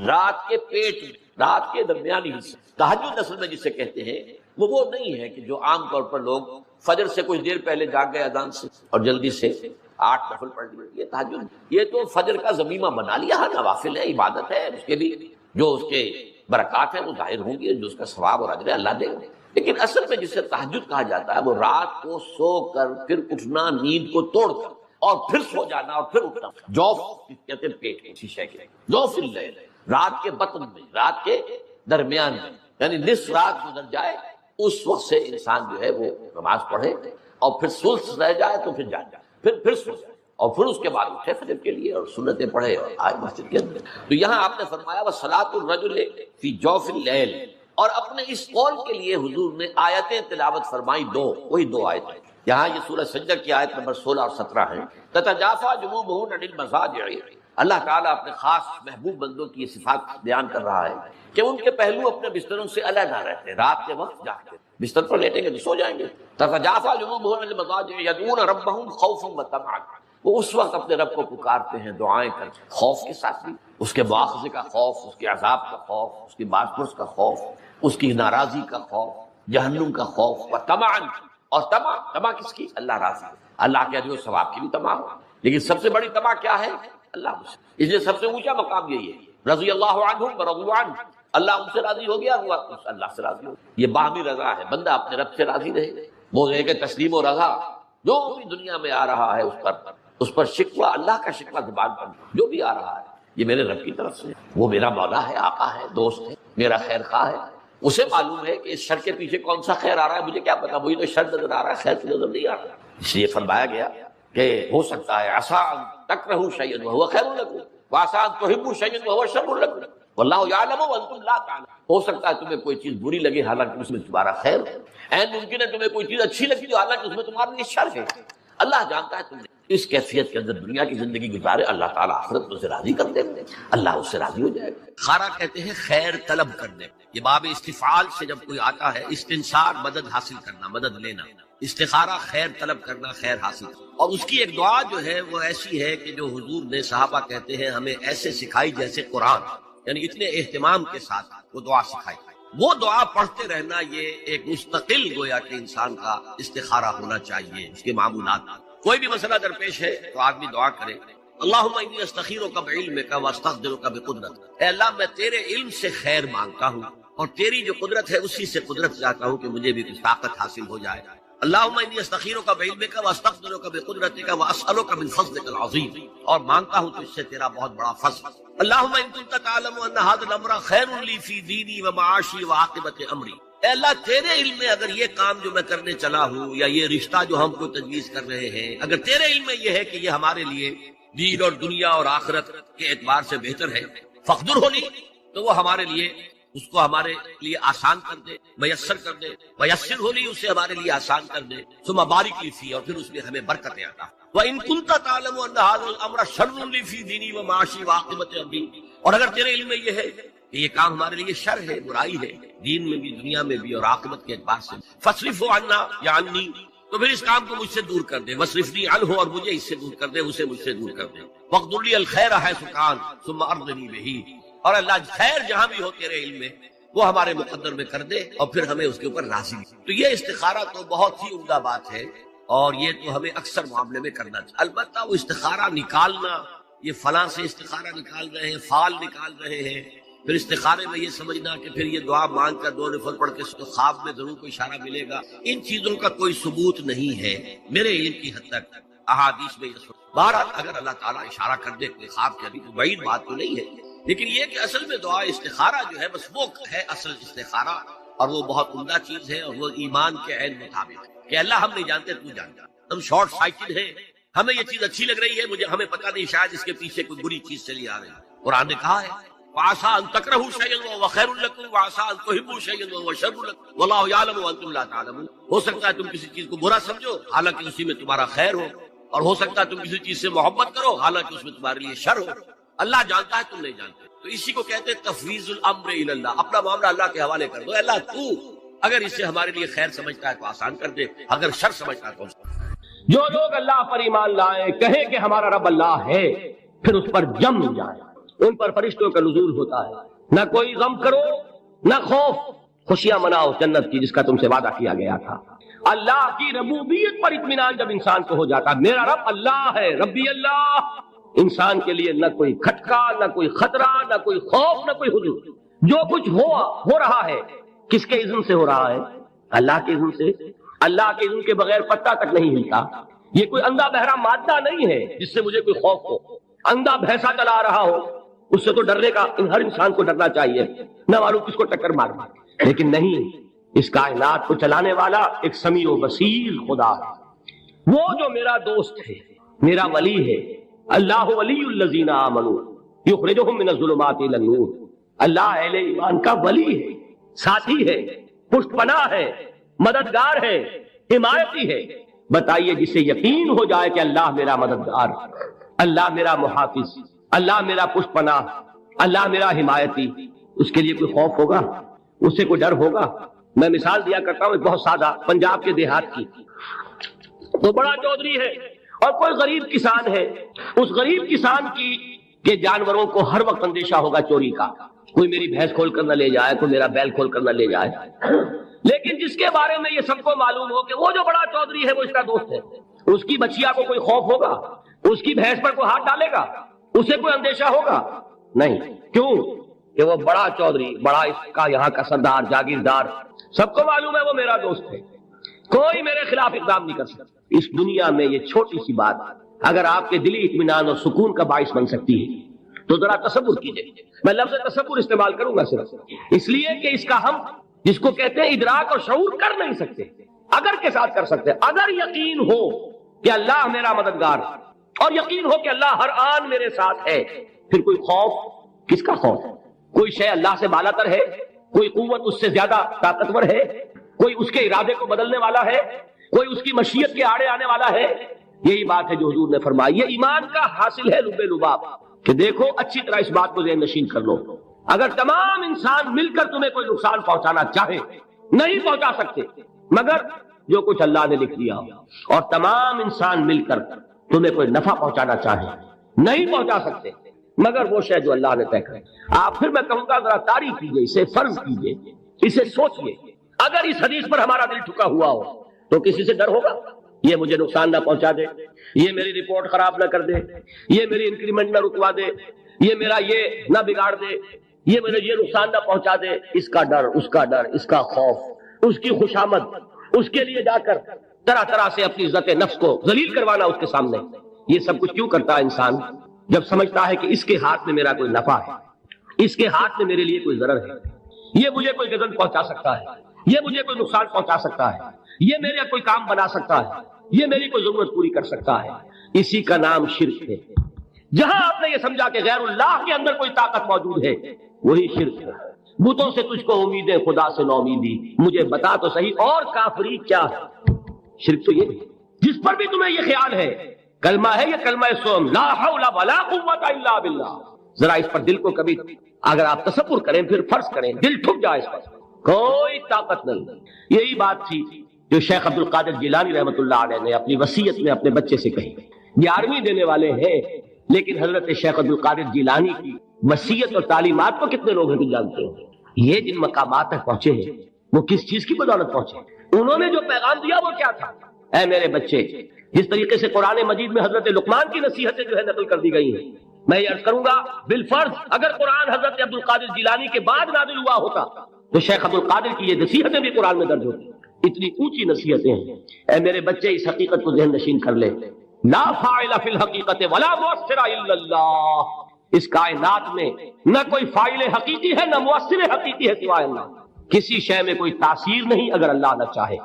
رات کے پیٹ میں، رات کے درمیانی حصے. تہجد اصل میں جسے کہتے ہیں وہ نہیں ہے کہ جو عام طور پر لوگ فجر سے کچھ دیر پہلے جاگ گئے اذان سے اور جلدی سے 8 نفل پڑھ لیے. یہ تہجد، یہ تو فجر کا ضمیمہ بنا لیا. ہاں نوافل ہے، عبادت ہے، اس کے بھی جو اس کے برکات ہیں وہ ظاہر ہوں گی، جو اس کا ثواب اور اجر ہے اللہ دے گا. لیکن اصل میں جسے تہجد کہا جاتا ہے وہ رات کو سو کر پھر اٹھنا، نیند کو توڑ کر اور پھر سو جانا اور پھر اٹھنا. جوف کہتے ہیں پیٹ کی شیشے کے، جوف اللیل، رات کے بطن میں، رات کے درمیان میں، یعنی نصف رات گزر جائے اس وقت سے انسان جو ہے وہ نماز پڑھے اور پھر ثلث رہ جائے تو پھر جا جائے، پھر سو جائے اور پھر اس کے بعد اٹھے فجر کے لیے اور سنتیں پڑھے اور آئے مسجد کے اندر. تو یہاں آپ نے فرمایا وَصَلَاةُ الرَّجُلِ فِي جَوْفِ اللَّيْلِ، اور اپنے اس قول کے لیے حضور نے آیتیں تلاوت فرمائی وہی دو آیتیں. یہاں یہ سورہ سجدہ کی آیت نمبر 16 اور 17 ہیں. تَتَجَافَىٰ جُنُوبُهُمْ عَنِ الْمَضَاجِعِ، اللہ تعالیٰ اپنے خاص محبوب بندوں کی یہ صفات بیان کر رہا ہے کہ ان کے پہلو اپنے بستروں سے علیحدہ رہتے ہیں. رات کے وقت جاگتے بستر پر لیٹیں گے تو سو جائیں گے. تَتَجَافَىٰ جُنُوبُهُمْ عَنِ الْمَضَاجِعِ يَدْعُونَ رَبَّهُمْ خَوْفًا وَطَمَعًا، وہ اس وقت اپنے رب کو پکارتے ہیں دعائیں کر، خوف کے ساتھ بھی، اس کے مواخذے کا خوف، اس کے عذاب کا خوف، اس کی باز پرس کا خوف، اس کی ناراضی کا خوف، جہنم کا خوف. وَطَمَعًا، اور طمع کس کی؟ اللہ راضی، اللہ کے اجر و ثواب کی بھی طمع ہو. لیکن سب سے بڑی طمع کیا ہے؟ اللہ مجھ سے. اس لیے سب سے اونچا مقام یہی ہے، رضی اللہ عنہم ورضوا عنہ، اللہ ان سے راضی ہو گیا، وہ اللہ سے راضی ہو گیا. یہ باہمی رضا ہے، بندہ اپنے رب سے راضی رہے. وہ ہے کہ تسلیم و رضا جو بھی دنیا میں آ رہا ہے اس پر شکوہ، اللہ کا شکوہ زبان پر جو بھی آ رہا ہے یہ میرے رب کی طرف سے، وہ میرا مولا ہے، آقا ہے، دوست ہے، میرا خیر خواہ ہے. اسے معلوم ہے کہ اس شر کے پیچھے کون سا خیر آ رہا ہے، مجھے کیا پتا، مجھے تو شر نظر آ رہا ہے، خیر تو نظر نہیں آ رہا. اس لیے فرمایا گیا کہ ہو سکتا ہے عسیٰ ان تکرہوا شیئا وہو خیر لکم وعسیٰ ان تحبوا شیئا وہو شر لکم واللہ یعلم وانتم لا تعلمون. ہو سکتا ہے تمہیں کوئی چیز بری لگے حالانکہ اس میں تمہارا خیر ہے. عین ممکن ہے تمہیں کوئی چیز اچھی لگتی ہو حالانکہ اس میں تمہارے لیے شر ہے. اللہ جانتا ہے تم نے اس کیفیت کے اندر دنیا کی زندگی گزارے، اللہ تعالیٰ آخرت میں اسے راضی کر دے گا، اللہ اس سے راضی ہو جائے گا. خارا کہتے ہیں خیر طلب کرنے. یہ باب استفعال سے جب کوئی آتا ہے، استنصار مدد حاصل کرنا، مدد لینا، استخارہ خیر طلب کرنا، خیر حاصل کرنا. اور اس کی ایک دعا جو ہے وہ ایسی ہے کہ جو حضور نے، صحابہ کہتے ہیں، ہمیں ایسے سکھائی جیسے قرآن، یعنی اتنے اہتمام کے ساتھ وہ دعا سکھائی. وہ دعا پڑھتے رہنا یہ ایک مستقل گویا کہ انسان کا استخارہ ہونا چاہیے. اس کے معمولات، کوئی بھی مسئلہ درپیش ہے تو آدمی دعا کرے، اللہم انی استخیرک بعلمک واستقدرک بقدرتک، اے اللہ میں تیرے علم سے خیر مانگتا ہوں اور تیری جو قدرت ہے اسی سے قدرت چاہتا ہوں کہ مجھے بھی کچھ طاقت حاصل ہو جائے. اللہم انی استخیرک بعلمک واستقدرک بقدرتک واسألک من فضلک العظیم، اور مانگتا ہوں تجھ سے تیرا بہت بڑا فضل. اللہم ان کنت تعلم ان ھذا الامر خیر لی فی دینی ومعاشی وعاقبۃ امری، اے اللہ تیرے علم میں اگر یہ کام جو میں کرنے چلا ہوں یا یہ رشتہ جو ہم کو تجویز کر رہے ہیں، اگر تیرے علم میں یہ ہے کہ یہ ہمارے لیے دین اور دنیا اور آخرت کے اعتبار سے بہتر ہے، فقدر ہونی، تو وہ ہمارے لیے اس کو ہمارے لیے آسان کر دے، میسر کر دے، میسر ہونی اسے ہمارے لیے آسان کر دے، ثم بارک لی فی، اور پھر اس میں ہمیں برکتیں عطا. وَإِن كُنتَ تَعْلَمُ أَنَّ هَذَا الْأَمْرَ شَرٌّ لِّي فِي دِينِي وَمَعَاشِي وَعَاقِبَةِ أَمْرِي، اور اگر تیرے علم میں یہ ہے کہ یہ کام ہمارے لیے شر ہے، برائی ہے، دین میں بھی دنیا میں بھی اور عاقبت کے اعتبار سے، فَاصْرِفْهُ عَنَّا یا عَنِّي، تو پھر اس کام کو مجھ سے دور کر دے. وَاصْرِفْنِي عَنْهُ، اور مجھے اس سے دور کر دے، اسے مجھ سے دور کر دے. وَاقْدُرْ لِي الْخَيْرَ حَيْثُ كَانَ ثُمَّ أَرْضِنِي بِهِ، اور اللہ خیر جہاں بھی ہو تیرے علم میں وہ ہمارے مقدر میں کر دے اور پھر ہمیں اس کے اوپر راضی. تو یہ استخارہ تو بہت ہی عمدہ بات ہے اور یہ تو ہمیں اکثر معاملے میں کرنا چاہیے. البتہ وہ استخارہ نکالنا، یہ فلاں سے استخارہ نکال رہے ہیں، فال نکال رہے ہیں، پھر استخارے میں یہ سمجھنا کہ پھر یہ دعا مانگ کر 2 نفل پڑھ کے خواب میں ضرور کوئی اشارہ ملے گا، ان چیزوں کا کوئی ثبوت نہیں ہے میرے علم کی حد تک. احادیث میں یہ بہرحال اگر اللہ تعالیٰ اشارہ کر دے کوئی خواب کے، ابھی تو بعید بات تو نہیں ہے، لیکن یہ کہ اصل میں دعا استخارہ جو ہے بس وہ ہے اصل استخارہ، اور وہ بہت عمدہ چیز ہے اور وہ ایمان کے عین مطابق ہے کہ اللہ ہم نہیں جانتے، تو جانتا. ہم شارٹ سائٹڈ ہیں، ہمیں یہ چیز اچھی لگ رہی ہے، ہمیں پتہ نہیں شاید اس کے پیچھے کوئی بری چیز چلی آ رہی ہے. قرآن نے کہا ہے وَعَسَىٰ أَن تَكْرَهُوا شَيْئًا وَهُوَ خَيْرٌ لَكُمْ وَعَسَىٰ أَن تُحِبُّوا شَيْئًا وَهُوَ شَرٌّ لَكُمْ وَاللَّهُ يَعْلَمُ وَأَنتُمْ لَا تَعْلَمُونَ. ہو سکتا ہے تم کسی چیز کو برا سمجھو حالانکہ اسی میں تمہارا خیر ہو، اور ہو سکتا ہے تم کسی چیز سے محبت کرو حالانکہ اس میں تمہارے لیے شر ہو. اللہ جانتا ہے، تم نہیں جانتے. تو اسی کو کہتے ہیں تفویض الامر الی اللہ، اپنا معاملہ اللہ کے حوالے کر دو. اللہ تو اگر اسے ہمارے لیے خیر سمجھتا ہے تو آسان کر دے، اگر شر سمجھتا ہے تو. جو لوگ اللہ پر ایمان لائیں، کہیں کہ ہمارا رب اللہ ہے، پھر اس پر جم جائیں، ان پر فرشتوں کا نزول ہوتا ہے. نہ کوئی غم کرو نہ خوف، خوشیاں مناؤ جنت کی جس کا تم سے وعدہ کیا گیا تھا. اللہ کی ربوبیت پر اطمینان جب انسان کو ہو جاتا، میرا رب اللہ ہے، ربی اللہ، انسان کے لیے نہ کوئی کھٹکا، نہ کوئی خطرہ، نہ کوئی خوف، نہ کوئی حضور. جو کچھ ہو رہا ہے کس کے اذن سے ہو رہا ہے؟ اللہ کے اذن سے. اللہ کے اذن کے بغیر پتہ تک نہیں ہلتا. یہ کوئی اندھا بہرا مادہ نہیں ہے جس سے مجھے کوئی خوف ہو. اندھا بھینسا چلا رہا ہو اس سے تو ڈرنے کا ہر انسان کو ڈرنا چاہیے، نہ معلوم کس کو ٹکر مارنا. لیکن نہیں، اس کائنات کو چلانے والا ایک سمیع و بصیر خدا ہے. وہ جو میرا دوست ہے، میرا ولی ہے. اللہ ولی الذین آمنوا یخرجہم من الظلمات الی النور. اللہ اہل ایمان کا ولی ہے، ساتھی ہے، پشت پناہ ہے، مددگار ہے، حمایتی ہے. بتائیے جسے یقین ہو جائے کہ اللہ میرا مددگار، اللہ میرا محافظ، اللہ میرا پشت پناہ، اللہ میرا حمایتی، اس کے لیے کوئی خوف ہوگا؟ اس سے کوئی ڈر ہوگا؟ میں مثال دیا کرتا ہوں ایک بہت سادہ، پنجاب کے دیہات کی. تو بڑا چودھری ہے اور کوئی غریب کسان ہے. اس غریب کسان کی کہ جانوروں کو ہر وقت اندیشہ ہوگا چوری کا، کوئی میری بھینس کھول کر نہ لے جائے، کوئی میرا بیل کھول کر نہ لے جائے. لیکن جس کے بارے میں یہ سب کو معلوم ہو کہ وہ جو بڑا چودھری ہے وہ اس کا دوست ہے، اس کی بچیا کو کوئی خوف ہوگا؟ اس کی بھینس پر کوئی ہاتھ ڈالے گا؟ اسے کوئی اندیشہ ہوگا؟ نہیں. کیوں کہ وہ بڑا چودھری، بڑا اس کا یہاں کا سردار، جاگیردار، سب کو معلوم ہے وہ میرا دوست ہے، کوئی میرے خلاف اقدام نہیں کر سکتا. اس دنیا میں یہ چھوٹی سی بات اگر آپ کے دلی اطمینان اور سکون کا باعث بن سکتی ہے تو ذرا تصور کیجئے. میں لفظ تصور استعمال کروں گا صرف اس لیے کہ اس کا ہم جس کو کہتے ہیں ادراک اور شعور کر نہیں سکتے، اگر کے ساتھ کر سکتے. اگر یقین ہو کہ اللہ میرا مددگار اور یقین ہو کہ اللہ ہر آن میرے ساتھ ہے، پھر کوئی خوف، کس کا خوف؟ کوئی شے اللہ سے بالا تر ہے؟ کوئی قوت اس سے زیادہ طاقتور ہے؟ کوئی اس کے ارادے کو بدلنے والا ہے؟ کوئی اس کی مشیت کے آڑے آنے والا ہے؟ یہی بات ہے جو حضور نے فرمائی. یہ ایمان کا حاصل ہے لب لباب کہ دیکھو اچھی طرح اس بات کو ذہن نشین کر لو. اگر تمام انسان مل کر تمہیں کوئی نقصان پہنچانا چاہے نہیں پہنچا سکتے مگر جو کچھ اللہ نے لکھ دیا، اور تمام انسان مل کر تمہیں کوئی نفع پہنچانا چاہے نہیں پہنچا سکتے مگر وہ شے جو اللہ نے طے کرے. آپ پھر میں کہوں گا ذرا تعریف کیجئے، اسے فرض کیجئے، اسے سوچئے. اگر اس حدیث پر ہمارا دل ٹھکا ہوا ہو تو کسی سے ڈر ہوگا؟ یہ مجھے نقصان نہ پہنچا دے، یہ میری رپورٹ خراب نہ کر دے، یہ میری انکریمنٹ نہ رکوا دے، یہ میرا یہ نہ بگاڑ دے، یہ میرے یہ نقصان نہ پہنچا دے. اس کا ڈر، اس کا ڈر، اس کا خوف، اس کی خوشامد، اس کے لیے جا کر طرح طرح سے اپنی عزت نفس کو ذلیل کروانا اس کے سامنے. یہ سب کچھ کیوں کرتا ہے انسان؟ جب سمجھتا ہے کہ اس کے ہاتھ میں میرا کوئی نفع ہے، اس کے ہاتھ میں میرے لیے کوئی ضرر ہے، یہ مجھے کوئی غضب پہنچا سکتا ہے، یہ مجھے کوئی نقصان پہنچا سکتا ہے، یہ میرا کوئی کام بنا سکتا ہے، یہ میری کوئی ضرورت پوری کر سکتا ہے. اسی کا نام شرک ہے. جہاں آپ نے یہ سمجھا کہ غیر اللہ کے اندر کوئی طاقت موجود ہے وہی شرک ہے. بتوں سے تجھ کو امیدیں، خدا سے نو امیدی، مجھے بتا تو صحیح اور کافری کیا ہے؟ شرک تو یہ جس پر بھی تمہیں یہ خیال ہے کلمہ ہے، یہ کلمہ سوم لا حول ولا قوت الا باللہ. ذرا اس پر دل کو کبھی اگر آپ تصور کریں، پھر فرض کریں، دل ٹھک جائے اس پر، کوئی طاقت نہیں. یہی بات تھی جو شیخ عبد القادر جیلانی رحمۃ اللہ علیہ نے اپنی وصیت میں اپنے بچے سے کہی. 11ویں دینے والے ہیں لیکن حضرت شیخ عبد القادر جیلانی کی وصیت اور تعلیمات کو کتنے لوگ ہیں جانتے ہیں؟ یہ جن مقامات تک پہنچے ہیں وہ کس چیز کی بدولت پہنچے؟ انہوں نے جو پیغام دیا وہ کیا تھا؟ اے میرے بچے، جس طریقے سے قرآن مجید میں حضرت لقمان کی نصیحتیں جو ہے نقل کر دی گئی ہیں، میں یہ عرض کروں گا بالفرض اگر قرآن حضرت عبد القادر جیلانی کے بعد نازل ہوا ہوتا تو شیخ عبد القادر کی یہ نصیحتیں بھی قرآن میں درج ہوتی. اتنی اونچی نصیحتیں ہیں. اے میرے بچے، اس حقیقت کو ذہن نشین کر لے، لا فاعل فی الحقیقت ولا مؤثر الا اللہ. اس کائنات میں نہ کوئی فاعل حقیقی ہے نہ مؤثر حقیقی ہے سوائے اللہ. کسی شے میں کوئی تاثیر نہیں اگر اللہ نہ چاہے.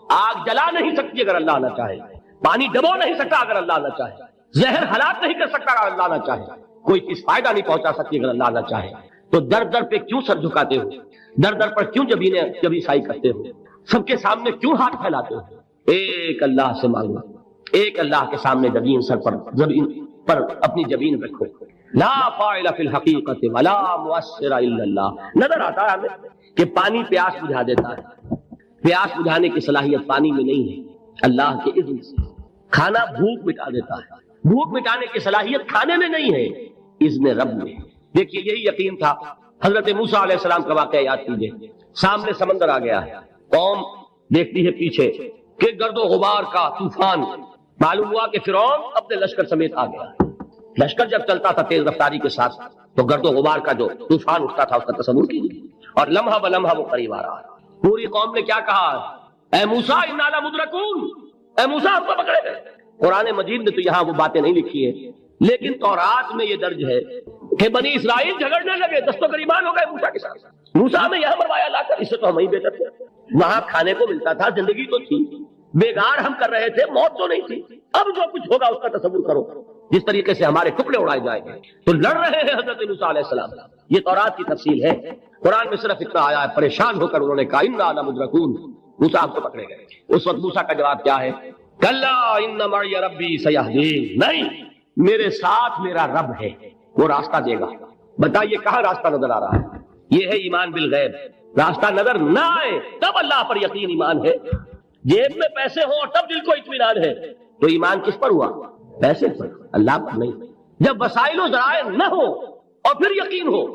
آگ جلا نہیں سکتی اگر اللہ نہ چاہے، پانی ڈبو نہیں سکتا اگر اللہ نہ چاہے، زہر ہلاک نہیں کر سکتا اگر اللہ نہ چاہے، کوئی چیز فائدہ نہیں پہنچا سکتی اگر اللہ نہ چاہے. تو در در پہ کیوں سر جھکاتے ہو؟ در در پر کیوں جبیں سائی کرتے ہو؟ سب کے سامنے کیوں ہاتھ پھیلاتے ہو؟ ایک اللہ سے مانگو، ایک اللہ کے سامنے جبین سر پر اپنی جبین رکھو. لا فاعل فی الحقیقت ولا مؤثر الا اللہ. نظر آتا ہے ہمیں کہ پانی پیاس بجھا دیتا ہے، پیاس بجھانے کی صلاحیت پانی میں نہیں ہے، اللہ کے اذن سے. کھانا بھوک مٹا دیتا ہے، بھوک مٹانے کی صلاحیت کھانے میں نہیں ہے، اذن رب میں۔ دیکھیے یہی یقین تھا۔ حضرت موسیٰ علیہ السلام کا واقعہ یاد کیجیے، سامنے سمندر آ گیا ہے، قوم دیکھتی ہے پیچھے کہ گرد و غبار کا طوفان، معلوم ہوا کہ فرعون اپنے لشکر سمیت آ گیا۔ لشکر جب چلتا تھا تیز رفتاری کے ساتھ تو گرد و غبار کا جو طوفان اٹھتا تھا اس کا تصور کیجیے، اور لمحہ بلمحہ وہ قریب آ رہا ہے۔ پوری قوم نے کیا کہا؟ اے موسیٰ انا لمدرکون، اے موسیٰ ہم کو پکڑے گئے۔ قرآن مجید نے تو یہاں وہ باتیں نہیں لکھی ہیں، لیکن تورات میں یہ درج ہے کہ بنی اسرائیل جھگڑنے لگے، دست و گریبان ہو گئے موسیٰ کے ساتھ۔ موسیٰ نے یہاں مروایا لا کر، اس سے تو ہم ہی بہتر تھے، وہاں کھانے کو ملتا تھا، زندگی تو تھی، بیگار ہم کر رہے تھے، موت تو نہیں تھی۔ اب جو کچھ ہوگا اس کا تصور کرو، جس طریقے سے ہمارے ٹکڑے اڑائے جائیں گے۔ تو لڑ رہے ہیں حضرت موسیٰ علیہ السلام۔ یہ تورات کی تفصیل ہے، قرآن میں صرف اتنا آیا ہے، پریشان ہو کر انہوں نے کہا انا لمدرکون، موسیٰ ہم کو پکڑے گئے۔ اس وقت موسیٰ کا جواب کیا ہے؟ کلا ان معی ربی سیہدین، نہیں، میرے ساتھ میرا رب ہے، وہ راستہ دے گا۔ بتائیے کہاں راستہ نظر آ رہا ہے؟ یہ ہے ایمان بالغیب۔ راستہ نظر نہ آئے تب اللہ پر یقین ایمان ہے، جیب میں پیسے ہوں تب دل کو اطمینان ہے، تو ایمان کس پر ہوا؟ پیسے پر، اللہ پر نہیں۔ جب وسائل و ذرائع نہ ہو اور پھر یقین ہو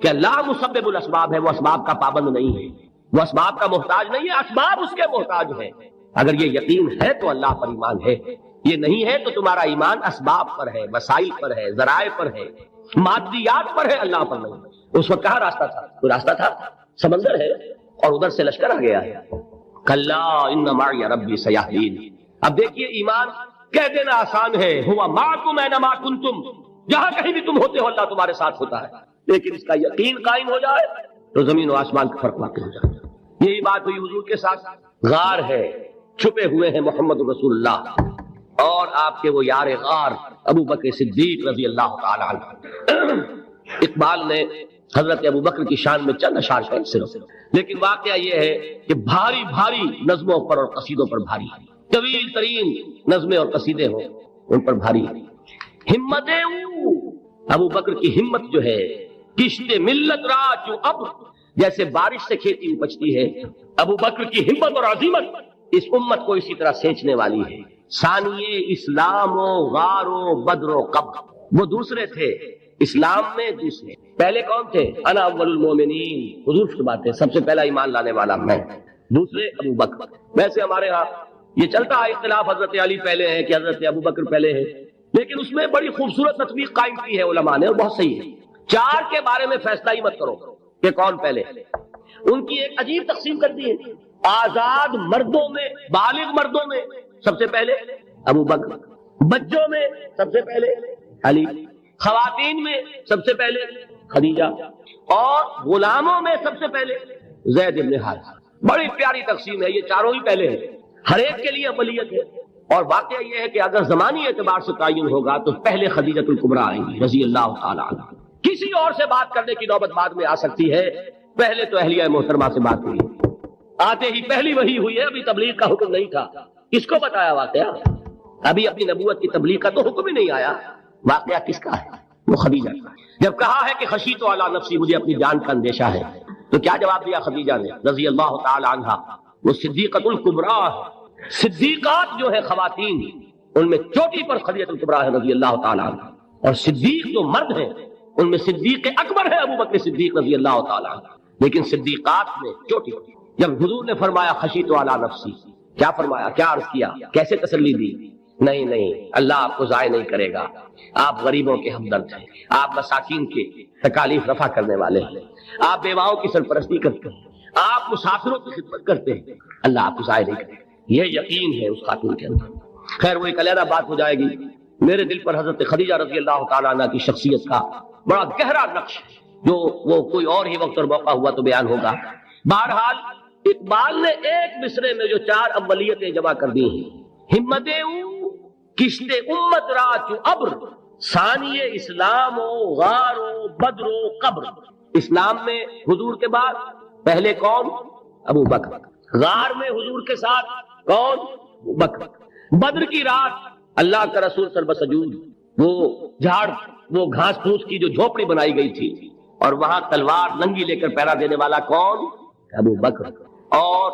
کہ اللہ مسبب الاسباب ہے، وہ اسباب کا پابند نہیں ہے، وہ اسباب کا محتاج نہیں ہے، اسباب اس کے محتاج ہے۔ اگر یہ یقین ہے تو اللہ پر ایمان ہے، یہ نہیں ہے تو تمہارا ایمان اسباب پر ہے، وسائل پر ہے، ذرائع پر ہے، مادیات پر ہے، اللہ پر نہیں۔ اس وقت کہاں راستہ تھا؟ کوئی راستہ تھا؟ سمندر ہے اور ادھر سے لشکر آ گیا ہے۔ کلا ان معی ربی سیہدین۔ اب دیکھیے ایمان کہہ دینا آسان ہے، ہوا معکم اینما کنتم، جہاں کہیں بھی تم ہوتے ہو اللہ تمہارے ساتھ ہوتا ہے، لیکن اس کا یقین قائم ہو جائے تو زمین و آسمان کا فرق واقع ہو جائے۔ یہی بات ہوئی حضور کے ساتھ۔ غار ہے، چھپے ہوئے ہیں محمد رسول اللہ اور آپ کے وہ یار غار ابو بکر صدیق رضی اللہ تعالی عنہ۔ اقبال نے حضرت ابو بکر کی شان میں چند اشعار ہیں صرف، لیکن واقعہ یہ ہے کہ بھاری بھاری نظموں پر اور قصیدوں پر بھاری، طویل ترین نظمیں اور قصیدے ہوں ان پر بھاری۔ ہمت ابو بکر کی ہمت جو ہے، کشت ملت را جو اب جیسے بارش سے کھیتی اپجتی ہے، ابو بکر کی ہمت اور عظیمت اس امت کو اسی طرح سینچنے والی ہے۔ ثانیے اسلام و غار و بدر و قبر، وہ دوسرے تھے اسلام میں، دوسرے پہلے کون تھے؟ انا اول المومنین، حضور کی بات ہے، سب سے پہلا ایمان لانے والا میں، دوسرے ابو بکر۔ ویسے ہمارے ہاں یہ چلتا ہے اختلاف، حضرت علی پہلے ہیں کہ حضرت ابو بکر پہلے ہیں، لیکن اس میں بڑی خوبصورت تطبیق قائم کی ہے علماء نے، اور بہت صحیح ہے۔ چار کے بارے میں فیصلہ ہی مت کرو کہ کون پہلے، ان کی ایک عجیب تقسیم کر دی ہے۔ آزاد مردوں میں، بالغ مردوں میں سب سے پہلے ابو بکر، بچوں میں سب سے پہلے علی، خواتین میں سب سے پہلے خدیجہ، اور غلاموں میں سب سے پہلے زید بن حارثہ۔ بڑی پیاری تقسیم ہے، یہ چاروں ہی پہلے ہیں، ہر ایک کے لیے اولیت ہے۔ اور واقعہ یہ ہے کہ اگر زمانی اعتبار سے تعین ہوگا تو پہلے خدیجۃ الکبریٰ آئیں گی رضی اللہ تعالی عنہ۔ کسی اور سے بات کرنے کی نوبت بعد میں آ سکتی ہے، پہلے تو اہلیہ محترمہ سے بات ہوئی، آتے ہی پہلی وحی ہوئی ہے، ابھی تبلیغ کا حکم نہیں تھا۔ کس کو بتایا واقعہ؟ ابھی اپنی نبوت کی تبلیغ کا تو حکم ہی نہیں آیا۔ واقعہ کس کا ہے؟ وہ خدیجہ کا۔ جب کہا ہے کہ خشیت علی نفسی، مجھے اپنی جان کا اندیشہ ہے، تو کیا جواب دیا خدیجہ نے رضی اللہ تعالی عنہا؟ وہ صدیقۃ الکبریٰ ہے، صدیقات جو ہے خواتین، ان میں چوٹی پر خدیجۃ الکبریٰ ہے رضی اللہ تعالی عنہ، اور صدیق جو مرد ہیں ان میں صدیق اکبر ہے ابو بکر صدیق رضی اللہ تعالی عنہ، لیکن صدیقات میں چوٹی پر۔ جب حضور نے فرمایا خشیت علی نفسی، کیا فرمایا؟ کیا عرض کیا؟ کیسے تسلی دی؟ نہیں نہیں، اللہ آپ کو ضائع نہیں کرے گا، آپ غریبوں کے ہمدرد ہیں، آپ مساکین کے تکالیف رفع کرنے والے ہیں، آپ بیواؤں کی سرپرستی کرتے ہیں، آپ مسافروں کی خدمت کرتے ہیں، اللہ آپ کو ضائع نہیں کرے گا۔ یہ یقین ہے اس خاتون کے اندر۔ خیر وہ ایک علیحدہ بات ہو جائے گی۔ میرے دل پر حضرت خدیجہ رضی اللہ تعالیٰ عنہ کی شخصیت کا بڑا گہرا نقش، جو وہ کوئی اور ہی وقت اور موقع ہوا تو بیان ہوگا۔ بہرحال اقبال نے ایک مصرے میں جو چار اولیتیں جمع کر دی ہیں، ہمت کشت امت را چو ابر، ثانی اسلام و غار و بدر و قبر۔ اسلام میں حضور کے بعد پہلے کون؟ ابو بکر۔ غار میں حضور کے ساتھ کون؟ ابو بکر۔ بدر کی رات اللہ کا رسول سرب سجود، وہ جھاڑ، وہ گھاس پھوس کی جو جھوپڑی بنائی گئی تھی، اور وہاں تلوار ننگی لے کر پہرا دینے والا کون؟ ابو بکر۔ اور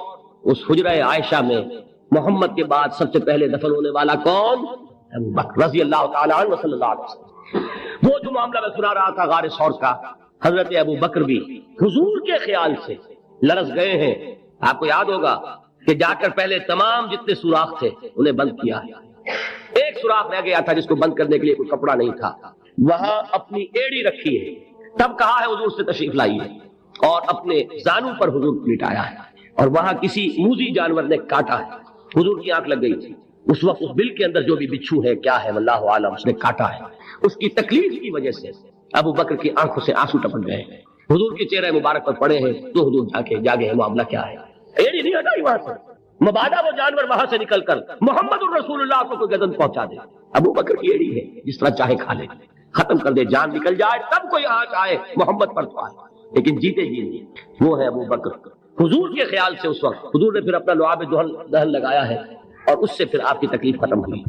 اس حجرہ عائشہ میں محمد کے بعد سب سے پہلے دفن ہونے والا کون؟ ابو بکر رضی اللہ تعالی عنہ صلی اللہ علیہ وسلم۔ وہ جو معاملہ میں سنا رہا تھا غار ثور کا، حضرت ابو بکر بھی حضور کے خیال سے لرز گئے ہیں. آپ کو یاد ہوگا کہ جا کر پہلے تمام جتنے سوراخ تھے انہیں بند کیا ہے. ایک سوراخ رہ گیا تھا جس کو بند کرنے کے لیے کوئی کپڑا نہیں تھا، وہاں اپنی ایڑی رکھی ہے. تب کہا ہے حضور سے تشریف لائیے، اور اپنے زانو پر حضور لٹایا ہے، اور وہاں کسی موذی جانور نے کاٹا ہے. حضور کی آنکھ لگ گئی تھی اس وقت. اس بل کے اندر جو بھی بچھو ہے کیا ہے واللہ عالم، اس نے کاٹا ہے. اس کی تکلیف کی وجہ سے ابو بکر کی آنکھوں سے آنسو ٹپک گئے. حضور کے چہرے مبارک پر پڑے ہیں تو حضور جاگے ہیں. معاملہ کیا ہے؟ ایڑی نہیں ہٹائی وہاں سے. مبادا وہ جانور وہاں سے نکل کر محمد الرسول اللہ کو کوئی گردن پہنچا دے. ابو بکر کی ایڑی ہے، جس طرح چاہے کھا لے، ختم کر دے، جان نکل جائے تب کوئی آنچ آئے محمد پر تو آئے، لیکن جیتے جی نہیں. وہ ہے ابو بکر. حضور کے خیال سے اس وقت حضور نے پھر اپنا لعاب دہن لگایا ہے، اور اس سے پھر آپ کی تکلیف ختم ہوئی.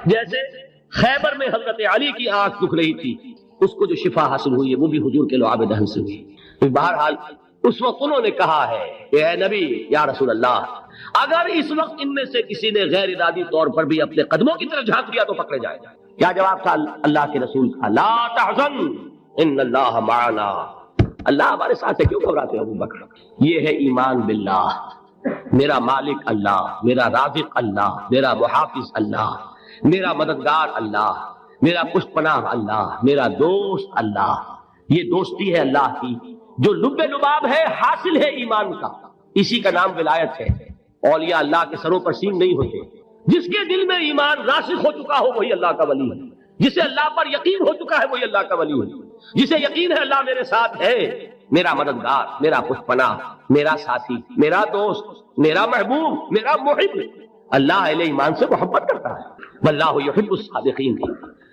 جیسے خیبر میں حضرت علی کی آنکھ دکھ رہی تھی، اس کو جو شفا حاصل ہوئی ہے وہ بھی حضور کے لعاب دہن سے ہوئی. بہرحال اس وقت انہوں نے کہا ہے کہ اے نبی یا رسول اللہ، اگر اس وقت ان میں سے کسی نے غیر ارادی طور پر بھی اپنے قدموں کی طرف جھانک دیا تو پکڑے جائے. کیا جواب تھا اللہ کے رسول کا؟ لا تحزن ان اللہ معنا. اللہ ہمارے ساتھ ہے، کیوں گھبراتے ہو ابو بکر؟ یہ ہے ایمان باللہ. میرا مالک اللہ، میرا رازق اللہ، میرا محافظ اللہ، میرا مددگار اللہ، میرا پشت پناہ اللہ، میرا دوست اللہ. یہ دوستی ہے اللہ کی جو لب لباب ہے، حاصل ہے ایمان کا. اسی کا نام ولایت ہے. اولیاء اللہ کے سروں پر سینگ نہیں ہوتے. جس کے دل میں ایمان راسخ ہو چکا ہو وہی اللہ کا ولی ہے. جسے اللہ پر یقین ہو چکا ہے وہی اللہ کا ولی ہے. جسے یقین ہے اللہ میرے ساتھ ہے، میرا مددگار، میرا پشت پناہ، میرا ساتھی، میرا دوست، میرا محبوب، میرا محب. اللہ اہل ایمان سے محبت کرتا ہے. واللہ یحب الصادقین.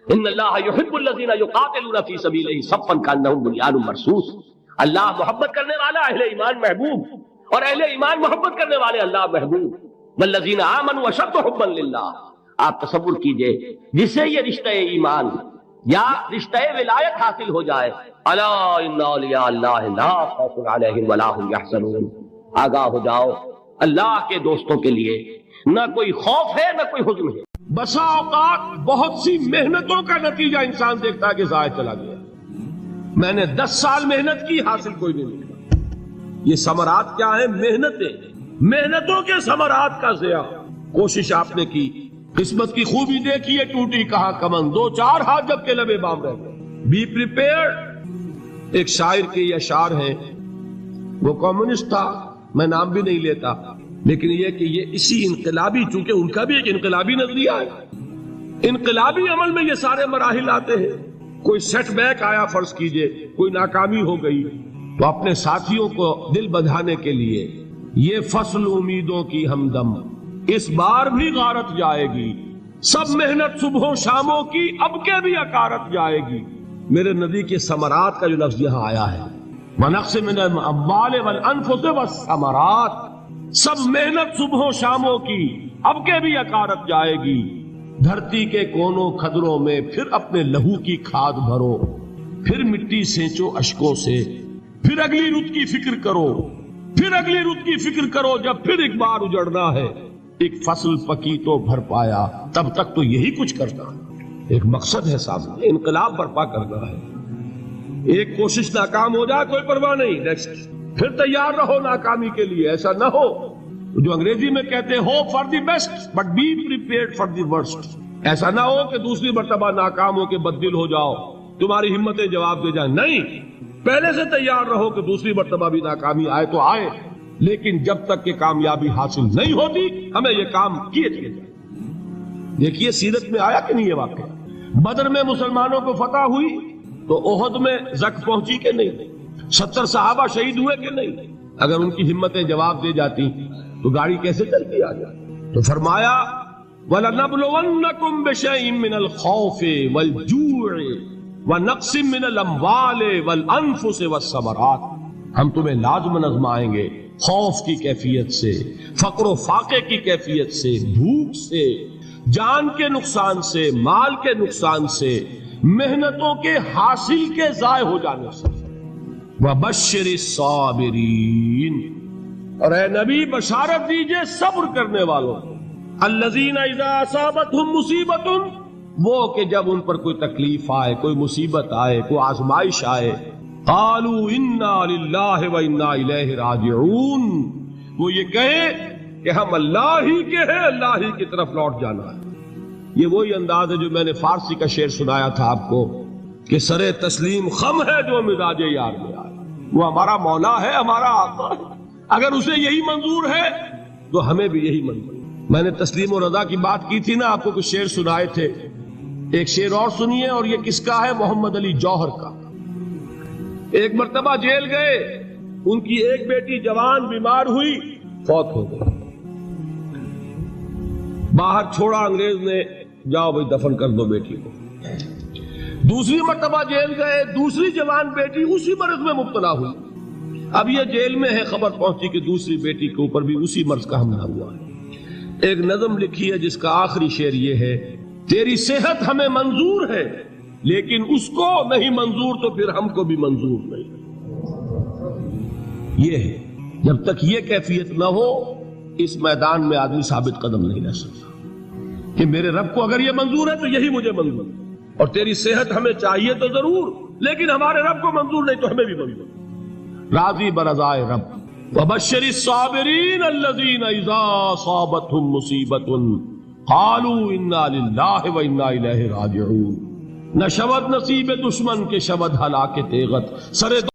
ان اللہ یحب الذین یقاتلون فی سبیلہ صفا کانہم بنیان مرصوص. اللہ محبت کرنے والا، اہل ایمان محبوب، اور اہل ایمان محبت کرنے والے اللہ محبوب. والذین آمنوا اشد حبا للہ. آپ تصور کیجئے جسے یہ رشتہ ایمان یا رشتہ ولایت حاصل ہو جائے، الا ان اولیاء اللہ لا خوف علیہم ولا هم یحزنون. آگاہ ہو جاؤ، اللہ کے دوستوں کے لیے نہ کوئی خوف ہے نہ کوئی حزن ہے. بسا اوقات بہت سی محنتوں کا نتیجہ انسان دیکھتا ہے کہ ضائع چلا گیا. میں نے 10 سال محنت کی، حاصل کوئی نہیں ملا. یہ ثمرات کیا ہیں؟ محنتوں کے ثمرات کا ضیاع. کوشش آپ نے کی، قسمت کی خوبی دیکھی ہے، ٹوٹی کہاں کمن. 2-4 ہاتھ جب کے لبے بام رہ گئے. Be prepared. ایک شاعر کے یہ اشعار ہیں، وہ کمیونسٹ تھا، میں نام بھی نہیں لیتا، لیکن یہ کہ یہ اسی انقلابی، چونکہ ان کا بھی ایک انقلابی نظریہ ہے، انقلابی عمل میں یہ سارے مراحل آتے ہیں. کوئی سیٹ بیک آیا، فرض کیجئے کوئی ناکامی ہو گئی، تو اپنے ساتھیوں کو دل بندھانے کے لیے یہ فصل امیدوں کی ہمدم اس بار بھی غارت جائے گی، سب محنت صبحوں شاموں کی اب کے بھی اکارت جائے گی. میرے نبی کے ثمرات کا جو لفظ یہاں آیا ہے، وَنَقْصٍ مِّنَ الْأَمْوَالِ وَالْأَنفُسِ وَالثَّمَرَاتِ، سب محنت صبحوں شاموں کی اب کے بھی اکارت جائے گی. دھرتی کے کونوں کھدروں میں پھر اپنے لہو کی کھاد بھرو، پھر مٹی سینچو اشکوں سے، پھر اگلی رت کی فکر کرو، پھر اگلی رت کی فکر کرو. جب پھر ایک بار اجڑنا ہے، ایک فصل پکی تو بھر پایا، تب تک تو یہی کچھ کرنا ہے. ایک مقصد ہے سامنے، انقلاب برپا کرنا ہے. ایک کوشش ناکام ہو جائے کوئی پرواہ نہیں، نیکسٹ. پھر تیار رہو ناکامی کے لیے. ایسا نہ ہو جو انگریزی میں کہتے hope for the best but be prepared for the worst. ایسا نہ ہو کہ دوسری مرتبہ ناکام ہو کے بددل ہو جاؤ، تمہاری ہمتیں جواب دے جائیں. نہیں، پہلے سے تیار رہو کہ دوسری مرتبہ بھی ناکامی آئے تو آئے، لیکن جب تک کہ کامیابی حاصل نہیں ہوتی ہمیں یہ کام کیے چلے جائیں. دیکھیے سیرت میں آیا کہ نہیں یہ واقعہ. بدر میں مسلمانوں کو فتح ہوئی تو احد میں زک پہنچی کہ نہیں؟ 70 صحابہ شہید ہوئے کہ نہیں؟ اگر ان کی ہمتیں جواب دے جاتی تو گاڑی کیسے چلتی آگے؟ تو فرمایا وَلَنَبْلُوَنَّكُمْ بِشَيْءٍ مِّنَ الْخَوْفِ وَالْجُوعِ وَنَقْصٍ مِّنَ الْأَمْوَالِ وَالْأَنفُسِ وَالثَّمَرَاتِ. ہم تمہیں لازم آزمائیں گے، خوف کی کیفیت سے، فقر و فاقے کی کیفیت سے، بھوک سے، جان کے نقصان سے، مال کے نقصان سے، محنتوں کے حاصل کے ضائع ہو جانے سے. وَبَشِّرِ الصَّابِرِينَ. اور اے نبی بشارت دیجئے صبر کرنے والوں کو. الَّذِينَ إِذَا أَصَابَتْهُمْ مُصِيبَةٌ وہ کہ جب ان پر کوئی تکلیف آئے، کوئی مصیبت آئے، کوئی آزمائش آئے، قالوا انا للہ و انا الیہ راجعون، وہ یہ کہیں کہ ہم اللہ ہی کے ہیں، اللہ ہی کی طرف لوٹ جانا ہے۔ یہ وہی انداز ہے جو میں نے فارسی کا شعر سنایا تھا آپ کو کہ سرے تسلیم خم ہے جو مزاج یار میں آئے۔ وہ ہمارا مولا ہے، ہمارا آقا ہے، اگر اسے یہی منظور ہے تو ہمیں بھی یہی منظور ہے۔ میں نے تسلیم و رضا کی بات کی تھی نا، آپ کو کچھ شعر سنائے تھے، ایک شعر اور سنیے، اور یہ کس کا ہے؟ محمد علی جوہر کا۔ ایک مرتبہ جیل گئے، ان کی ایک بیٹی جوان بیمار ہوئی، فوت ہو گئی، باہر چھوڑا انگریز نے، جاؤ بھائی دفن کر دو بیٹی کو۔ دوسری مرتبہ جیل گئے، دوسری جوان بیٹی اسی مرض میں مبتلا ہوئی، اب یہ جیل میں ہے، خبر پہنچی کہ دوسری بیٹی کے اوپر بھی اسی مرض کا حملہ ہوا ہے۔ ایک نظم لکھی ہے جس کا آخری شعر یہ ہے، تیری صحت ہمیں منظور ہے لیکن اس کو نہیں منظور تو پھر ہم کو بھی منظور نہیں۔ یہ ہے، جب تک یہ کیفیت نہ ہو اس میدان میں آدمی ثابت قدم نہیں رہ سکتا کہ میرے رب کو اگر یہ منظور ہے تو یہی مجھے منظور ہے، اور تیری صحت ہمیں چاہیے تو ضرور، لیکن ہمارے رب کو منظور نہیں تو ہمیں بھی منظور۔ راضی برضائے رب، وبشر الصابرین الذین اذا اصابتهم مصیبۃ قالوا انا للہ و انا الیہ راجعون۔ نہ شود نصیب دشمن کے شود ہلاک تیغت، سر